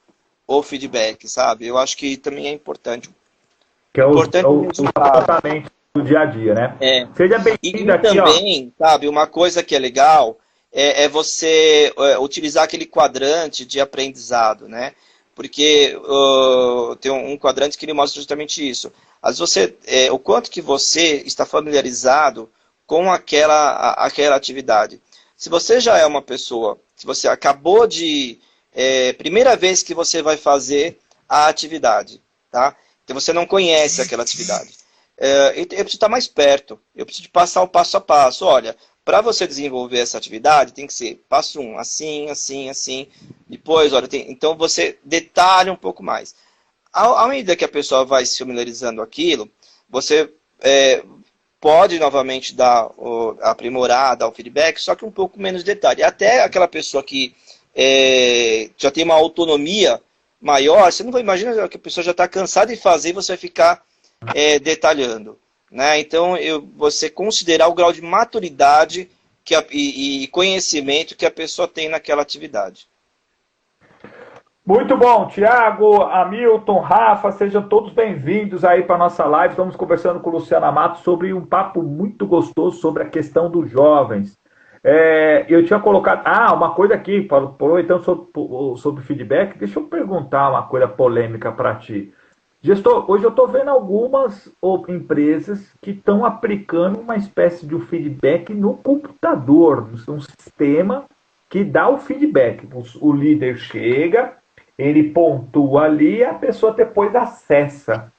o feedback, sabe? Eu acho que também é importante. Que é o tratamento do dia a dia, né? Seja bem-vindo aqui, também, sabe, uma coisa que é legal é você utilizar aquele quadrante de aprendizado, né? Porque tem um quadrante que ele mostra justamente isso. Às vezes o quanto que você está familiarizado com aquela atividade. Se você já é uma pessoa, se você acabou de... primeira vez que você vai fazer a atividade, tá? Então você não conhece aquela atividade. Eu preciso estar mais perto, eu preciso de passar o passo a passo. Olha, para você desenvolver essa atividade, tem que ser passo 1, assim, assim, assim. Depois, olha, então você detalha um pouco mais. À medida que a pessoa vai se familiarizando aquilo, você pode novamente aprimorar, dar o feedback, só que um pouco menos detalhe. Até aquela pessoa que já tem uma autonomia maior, você não vai imaginar que a pessoa já está cansada de fazer e você vai ficar detalhando. Né? Então, você considerar o grau de maturidade e conhecimento que a pessoa tem naquela atividade. Muito bom, Tiago, Hamilton, Rafa, sejam todos bem-vindos aí para a nossa live. Estamos conversando com Luciana Matos sobre um papo muito gostoso sobre a questão dos jovens. Eu tinha colocado... uma coisa aqui, aproveitando sobre feedback, deixa eu perguntar uma coisa polêmica para ti. Gestor, hoje eu estou vendo algumas empresas que estão aplicando uma espécie de feedback no computador, um sistema que dá o feedback. O líder chega, ele pontua ali e a pessoa depois acessa.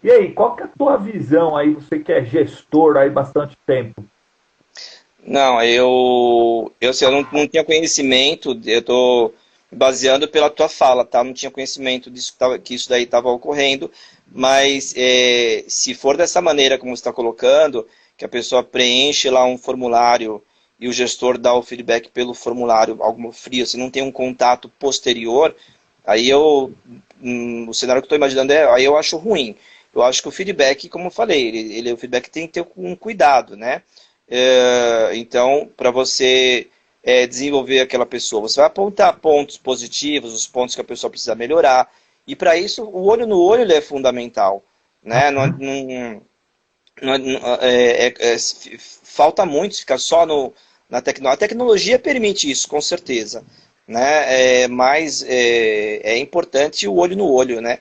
E aí, qual que é a tua visão aí, você que é gestor aí bastante tempo? Não, eu não tinha conhecimento, eu estou baseando pela tua fala, tá? Não tinha conhecimento disso, que isso daí estava ocorrendo, mas se for dessa maneira como você está colocando, que a pessoa preenche lá um formulário e o gestor dá o feedback pelo formulário, algo frio, se não tem um contato posterior, aí o cenário que eu estou imaginando aí eu acho ruim. Eu acho que o feedback, como eu falei, o feedback tem que ter um cuidado, né? Então, para você desenvolver aquela pessoa, você vai apontar pontos positivos, os pontos que a pessoa precisa melhorar, e para isso o olho no olho ele é fundamental, né? Falta muito ficar só na tecnologia. A tecnologia permite isso, com certeza, né? Mas é importante o olho no olho, né?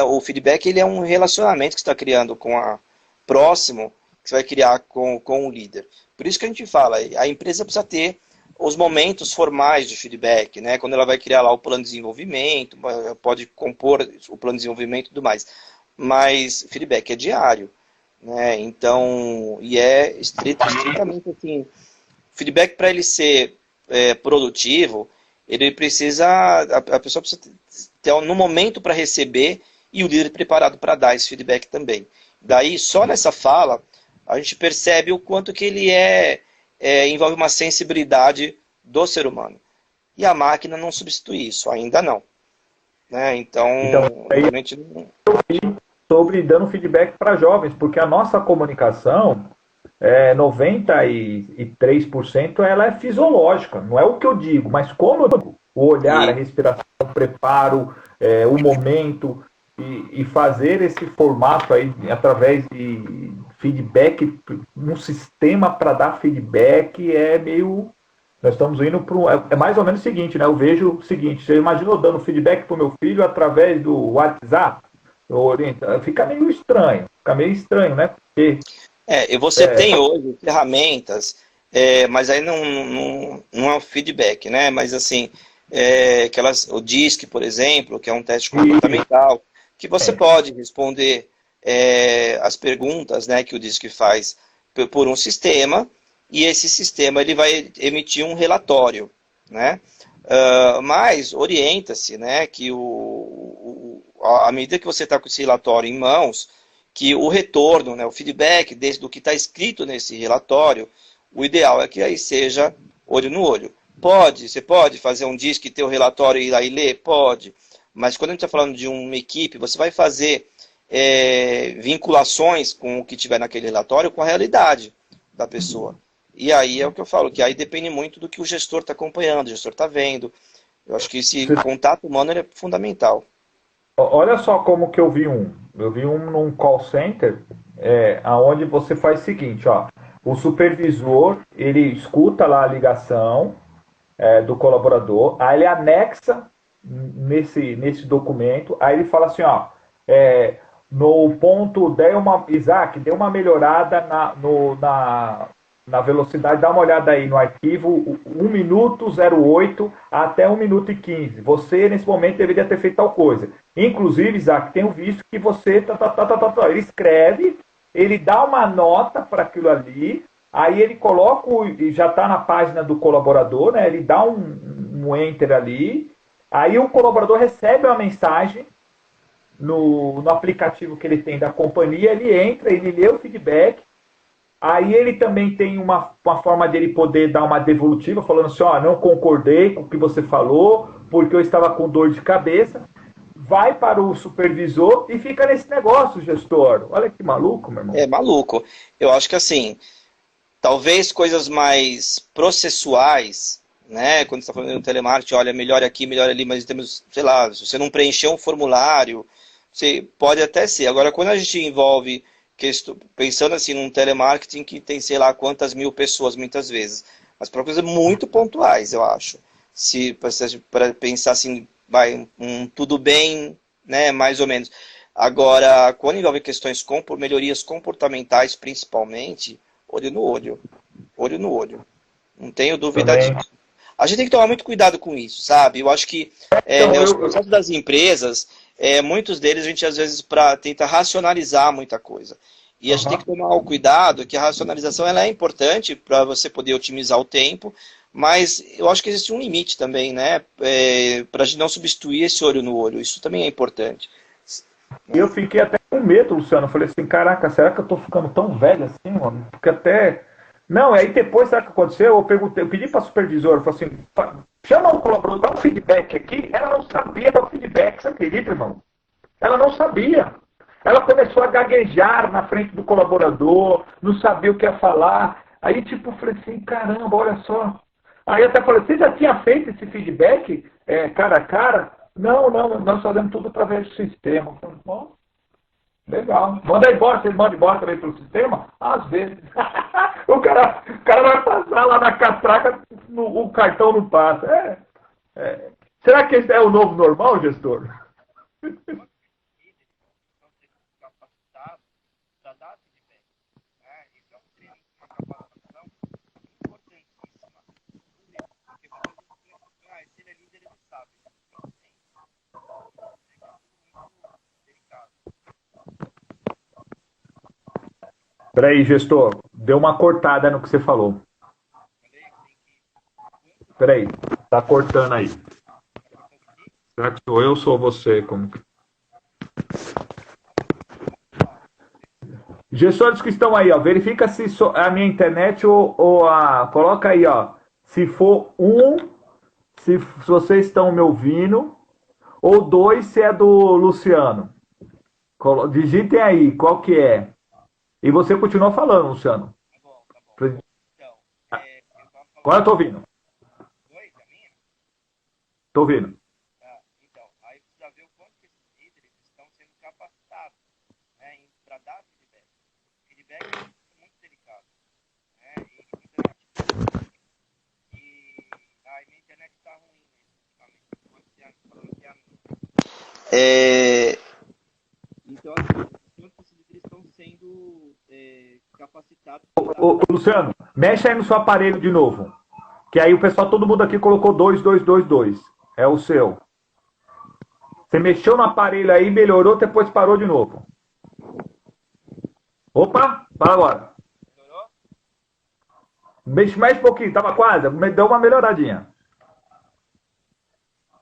O feedback ele é um relacionamento que você está criando com próximo, que você vai criar com o líder. Por isso que a gente fala, a empresa precisa ter os momentos formais de feedback, né? Quando ela vai criar lá o plano de desenvolvimento, pode compor o plano de desenvolvimento e tudo mais. Mas feedback é diário, né? Então, e é estritamente assim, feedback para ele ser produtivo, a pessoa precisa ter no momento para receber e o líder preparado para dar esse feedback também. Daí, só nessa fala, a gente percebe o quanto que ele envolve uma sensibilidade do ser humano. E a máquina não substitui isso, ainda não. Né? Então realmente não... Sobre dando feedback para jovens, porque a nossa comunicação, 93% ela é fisiológica, não é o que eu digo, mas como eu digo, o olhar, a respiração, o preparo, o momento, e fazer esse formato aí através de feedback, um sistema para dar feedback nós estamos indo para é mais ou menos o seguinte, né? Eu vejo o seguinte, você imagina eu dando feedback para o meu filho através do WhatsApp, fica meio estranho, né? Porque e você tem hoje ferramentas mas aí não é um feedback, né? Mas assim, o DISC, por exemplo, que é um teste comportamental, que você pode responder as perguntas, né, que o DISC faz por um sistema, e esse sistema ele vai emitir um relatório, né? Mas orienta-se, né, que à medida que você está com esse relatório em mãos, que o retorno, né, o feedback do que está escrito nesse relatório, o ideal é que aí seja olho no olho. Você pode fazer um disco e ter o relatório e ir lá e ler? Pode. Mas quando a gente está falando de uma equipe, você vai fazer vinculações com o que tiver naquele relatório com a realidade da pessoa. E aí é o que eu falo, que aí depende muito do que o gestor está acompanhando, o gestor está vendo. Eu acho que esse contato humano ele é fundamental. Olha só como que eu vi um. Eu vi um num call center, onde você faz o seguinte, ó. O supervisor, ele escuta lá a ligação do colaborador, aí ele anexa nesse documento, aí ele fala assim, ó, no ponto, Isaac, dê uma melhorada na velocidade, dá uma olhada aí no arquivo 1 minuto 08 até 1 minuto e 15. Você, nesse momento, deveria ter feito tal coisa. Inclusive, Isaac, tenho visto que você... Ele escreve, ele dá uma nota para aquilo ali, aí ele coloca, e já está na página do colaborador, né? Ele dá um enter ali, aí o colaborador recebe uma mensagem no aplicativo que ele tem da companhia, ele entra, ele lê o feedback, aí ele também tem uma forma dele poder dar uma devolutiva, falando assim, ó, não concordei com o que você falou, porque eu estava com dor de cabeça. Vai para o supervisor e fica nesse negócio, gestor. Olha que maluco, meu irmão. É maluco. Eu acho que assim, talvez coisas mais processuais, né? Quando você está falando do telemarketing, olha, melhor aqui, melhor ali, mas temos, sei lá, se você não preencheu um formulário, você pode até ser. Agora, quando a gente envolve pensando assim num telemarketing que tem sei lá quantas mil pessoas muitas vezes, mas para coisas muito pontuais, eu acho. Se para pensar assim, vai tudo bem, né, mais ou menos. Agora, quando envolve questões melhorias comportamentais, principalmente, olho no olho, olho no olho. Não tenho dúvida disso. A gente tem que tomar muito cuidado com isso, sabe? Eu acho que os processos das empresas, muitos deles a gente às vezes tenta racionalizar muita coisa. E a gente tem que tomar o cuidado que a racionalização ela é importante para você poder otimizar o tempo, mas eu acho que existe um limite também, né? Para a gente não substituir esse olho no olho. Isso também é importante. Eu fiquei até com medo, Luciano. Eu falei assim, caraca, será que eu tô ficando tão velho assim, mano? Porque até... Não, aí depois, sabe o que aconteceu? Eu pedi para a supervisora, eu falei assim, chama o colaborador, dá um feedback aqui. Ela não sabia dar o feedback, você acredita, irmão? Ela não sabia. Ela começou a gaguejar na frente do colaborador, não sabia o que ia falar. Aí, tipo, eu falei assim, caramba, olha só. Aí até falei, você já tinha feito esse feedback cara a cara? Não, nós fazemos tudo através do sistema. Eu falei, bom, legal. Manda embora, vocês mandam embora também pelo sistema? Às vezes. o cara vai passar lá na catraca, o cartão não passa. Será que esse é o novo normal, gestor? Peraí, gestor. Deu uma cortada no que você falou. Peraí. Tá cortando aí. Será que sou eu ou sou você? Como que... Gestores que estão aí, ó. Verifica se a minha internet ou a... Coloca aí, ó. Se for se vocês estão me ouvindo. Ou 2, se é do Luciano. Digitem aí, qual que é. E você continua falando, Luciano. Tá bom. Então, agora eu tô ouvindo. Tô ouvindo. Então, aí precisa ver o quanto que esses líderes estão sendo capacitados, né, para dar feedback. Feedback é muito delicado. Né, e a minha internet está ruim ultimamente. Pode ser falando que é a minha. Então, assim, quanto que esses líderes estão sendo capacitados. Luciano, Mexe aí no seu aparelho de novo. Que aí o pessoal, todo mundo aqui colocou 2222. É o seu. Você mexeu no aparelho aí, melhorou, depois parou de novo. Opa, para agora. Melhorou? Mexe mais um pouquinho, tava quase. Deu uma melhoradinha.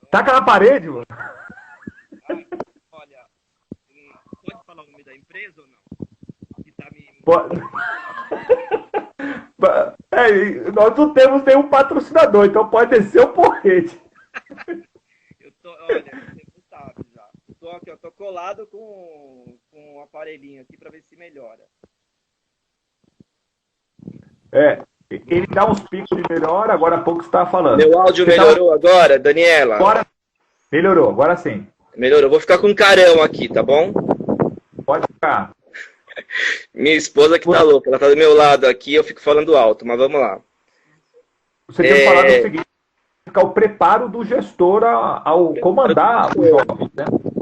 Taca na parede, mano. Olha, pode falar o nome da empresa ou não? Que tá me... Nós não temos nenhum patrocinador, então pode descer o porrete. Olha, você sabe já. Eu tô colado com um aparelhinho aqui para ver se melhora. Ele dá uns picos de melhora, agora há pouco você estava falando. Meu áudio melhorou agora, Daniela? Agora melhorou, agora sim. Melhorou. Vou ficar com um carão aqui, tá bom? Pode ficar. Minha esposa que tá louca, ela tá do meu lado aqui, eu fico falando alto, mas vamos lá. Você tem falado o seguinte, ficar o preparo do gestor ao comandar os jovens,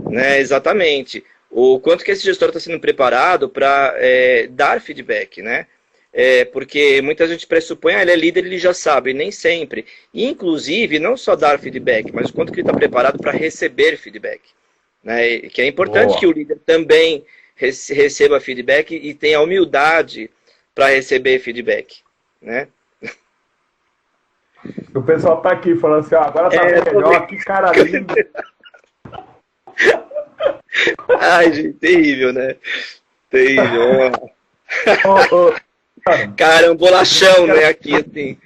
né? Exatamente. O quanto que esse gestor está sendo preparado para dar feedback, né? Porque muita gente pressupõe, ele é líder, ele já sabe, nem sempre. Inclusive, não só dar feedback, mas o quanto que ele está preparado para receber feedback. Né? Que é importante que o líder também receba feedback e tenha humildade para receber feedback. Né? O pessoal tá aqui falando assim, agora tá melhor, que cara lindo. Ai, gente, terrível, né? Terrível. Cara, um bolachão, né, aqui, assim.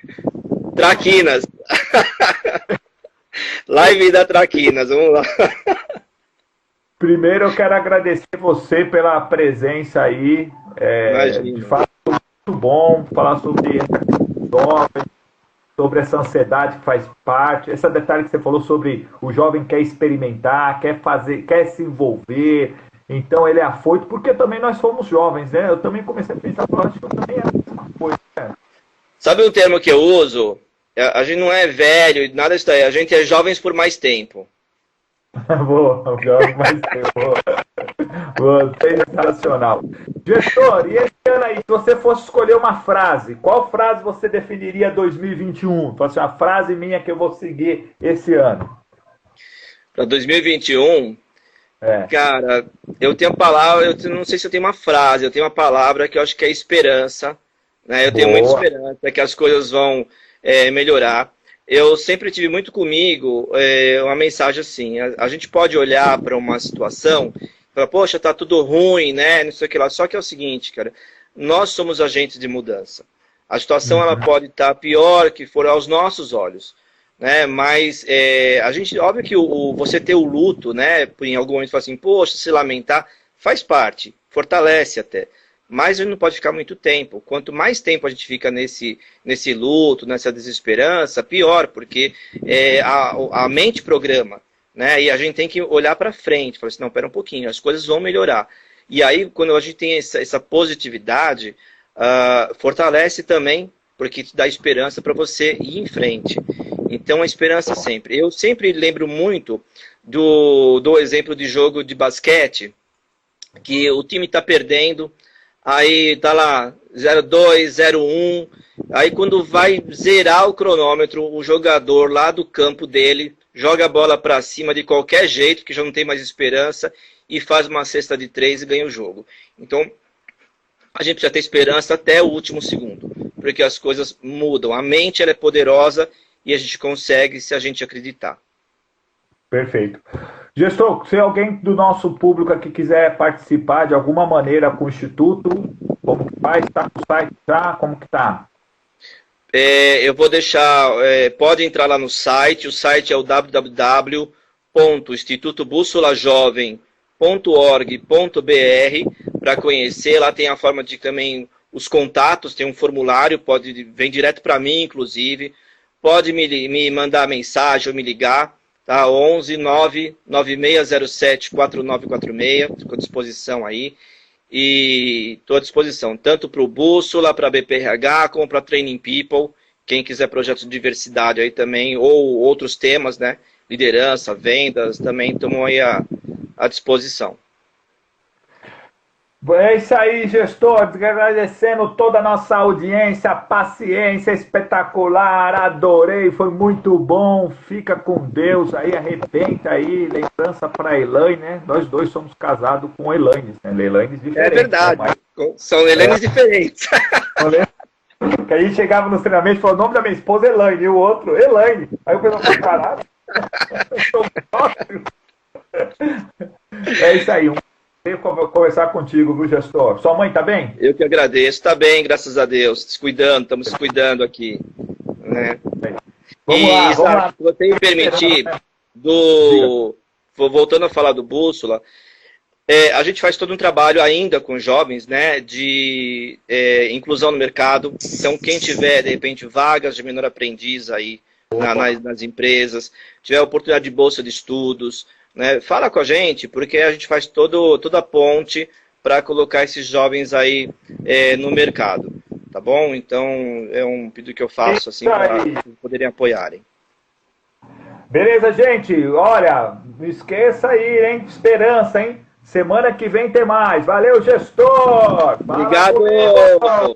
Traquinas. Live da Traquinas, vamos lá. Primeiro eu quero agradecer você pela presença aí. De fato, muito bom falar sobre jovem, sobre essa ansiedade que faz parte, esse detalhe que você falou sobre o jovem quer experimentar, quer fazer, quer se envolver, então ele é afoito, porque também nós fomos jovens, né? Eu também comecei a pensar, acho que eu também era afoito, né? Sabe um termo que eu uso? A gente não é velho, nada disso aí, a gente é jovens por mais tempo. Boa, jovem mais tempo. Boa, sensacional. Gestor, e esse ano aí, se você fosse escolher uma frase, qual frase você definiria 2021? Então, assim, a frase minha que eu vou seguir esse ano. Para 2021, cara, eu tenho a palavra, eu não sei se eu tenho uma frase, eu tenho uma palavra que eu acho que é esperança. Né? Eu tenho muita esperança que as coisas vão melhorar. Eu sempre tive muito comigo uma mensagem assim, a gente pode olhar para uma situação e falar, poxa, tá tudo ruim, né? Não sei o que lá. Só que é o seguinte, cara, nós somos agentes de mudança. A situação ela pode estar pior que for aos nossos olhos, né? Mas a gente, óbvio que você ter o luto, né? Em algum momento fala assim, poxa, se lamentar, faz parte, fortalece até. Mas a gente não pode ficar muito tempo. Quanto mais tempo a gente fica nesse luto, nessa desesperança, pior, porque a mente programa, né? E a gente tem que olhar para frente, falar assim, não, pera um pouquinho, as coisas vão melhorar. E aí, quando a gente tem essa positividade, fortalece também, porque te dá esperança para você ir em frente. Então, a esperança sempre. Eu sempre lembro muito do exemplo de jogo de basquete, que o time está perdendo, aí tá lá 0-2, 0-1, aí quando vai zerar o cronômetro, o jogador lá do campo dele joga a bola para cima de qualquer jeito, que já não tem mais esperança, e faz uma cesta de 3 e ganha o jogo. Então, a gente precisa ter esperança até o último segundo, porque as coisas mudam. A mente ela é poderosa e a gente consegue se a gente acreditar. Perfeito. Gestor, se alguém do nosso público aqui quiser participar de alguma maneira com o Instituto, como que faz? Está no site já? Como que está? Eu vou deixar, pode entrar lá no site, o site é o www.institutobussolajovem.org.br para conhecer, lá tem a forma de também os contatos, tem um formulário, vem direto para mim, inclusive, pode me mandar mensagem ou me ligar, tá? 11 99607 4946, estou à disposição aí. E estou à disposição, tanto para o Bússola, para a BPRH, como para Training People. Quem quiser projetos de diversidade aí também, ou outros temas, né? Liderança, vendas, também estamos aí à disposição. É isso aí, gestor. Agradecendo toda a nossa audiência, paciência espetacular, adorei, foi muito bom. Fica com Deus aí, arrebenta aí. Lembrança para Elaine, né? Nós dois somos casados com Elaine, né? Elaine diferentes. É verdade, né? são Elaines diferentes. Que a gente chegava nos treinamentos e falava: o nome da minha esposa é Elaine, e o outro, Elaine. Aí o pessoal falou: caralho, é isso aí. Conversar contigo, viu, gestor? Sua mãe tá bem? Eu que agradeço. Tá bem, graças a Deus. Descuidando, estamos se cuidando aqui. Né? Vamos lá, vamos lá. Se você me permitir, voltando a falar do Bússola, a gente faz todo um trabalho ainda com jovens, né, de inclusão no mercado. Então, quem tiver, de repente, vagas de menor aprendiz aí nas empresas, tiver oportunidade de bolsa de estudos, né, fala com a gente, porque a gente faz toda a ponte para colocar esses jovens aí no mercado, tá bom? Então, é um pedido que eu faço assim para poderem apoiarem. Beleza, gente? Olha, não esqueça aí, hein? Esperança, hein? Semana que vem tem mais. Valeu, gestor! Obrigado!